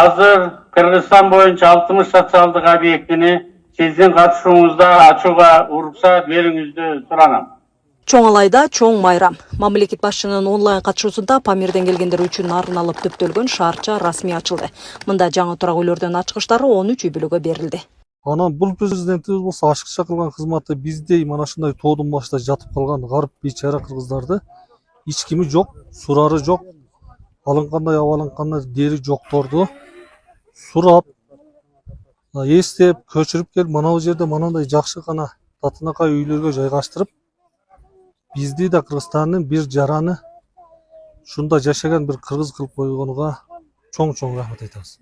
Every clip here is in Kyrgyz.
Азыр Кыргызстан боюнча 60 социалдык объектини сиздин катышуңузда ачууга уруксат берүүңүздү суранам. Чоң алайда чоң майрам. Мамлекет башчынын онлайн катышуусунда Памирден келгендер үчүн арналып төптөлгөн шаарча расмий ачылды. Мында жаңы турак үйлөрдүн ачкычтары 13 үй бүлөгө берилди. Анан бул президентибиз болсо ашыкча кылган кызматы биздей мана ушундай тоодун башында жатып калган гарып бейчара кыргыздарды эч кими жок, сурары жок, алынкандай абалынкандай дери жокторду сурап, эстеп, көчүрүп келип мына бул жерде манандай жакшы гана татынакай үйлөргө жайгаштырып, бизди да Кыргызстандын бир жараны ушунда жашаган бир кыргыз кылып койгонуга чоң рахмат айтабыз.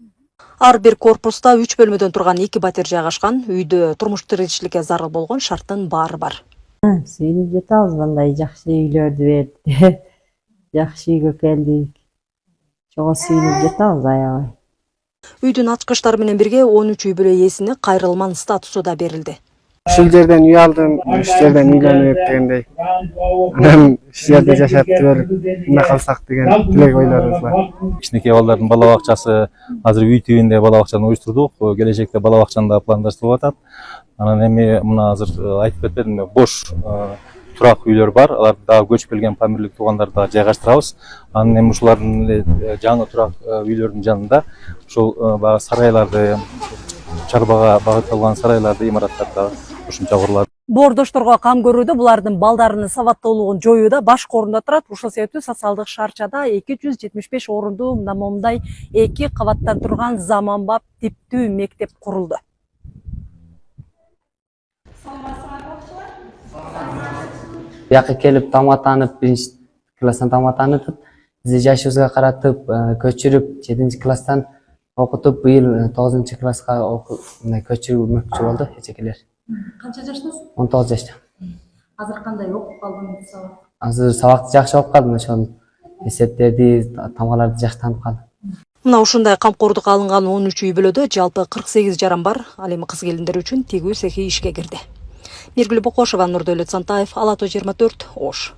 Ар бир корпуста 3 бөлмөдөн турган 2 батир жайгашкан, үйдө турмуш тиричиликке зарыл болгон шарттын баары бар. Сүйүнүп жатабыз, мындай жакшы үйлөрдү берди. Жакшы үйгө келдик. Чого сүйүнүп жатабыз аябай. Үйдүн ачкычтары менен бирге 13 үй бүлө ээсине кайрылман статусу да берилди. Ушул жерден үй алдым, ушул жерден үйлөнүп дегендей. Анан ушул жерде жашап көрүп, эмне кылсак деген тилек ойлорубуз бар. Кичинекей балдардын бала бакчасы азыр үй тибинде бала бакчаны уюштурдук. Келечекте бала бакчаны да пландаштырылып атат. Анан эми мына азыр айтып кетпедимби, бош турак үйлөр бар. Аларды дагы көчүп келген памирлик туугандарды да жайгаштырабыз. Анан эми ушулардын жаңы турак үйлөрдүн жанында ушул баягы сарайларды, чарбага багытталган сарайларды, имараттарды ушунча курулат. Боордошторго кам көрүүдө булардын балдарынын сабаттуулугун жоюуда башкы орунда турат. Ушул себептүү социалдык шаарчада 275 орунду момундай 2 кабаттан турган заманбап типтүү мектеп курулду. Бияка келип тамактанып, 1-класстан тамактанып, бизди жашыбызга каратып, көчүрүп, 7-класстан окутуп, быйыл 9-класска көчүрмөкчү болду эжекелер. Канча жаштасыз? 19 жашта. Азыр кандай окуп калдыңыз сабак? Азыр сабакты жакшы окуп калдым, ошол эсептерди, тамгаларды жакшы таанып калдым. Мына ушундай камкордукка алынган 13 үй бүлөдө жалпы 48 жаран бар. Ал эми кыз келиндер үчүн тигүү цехи ишке кирди. Миргүл Бокошева, Нурдөөлөт Сантаев, Ала тоо 24, Ош.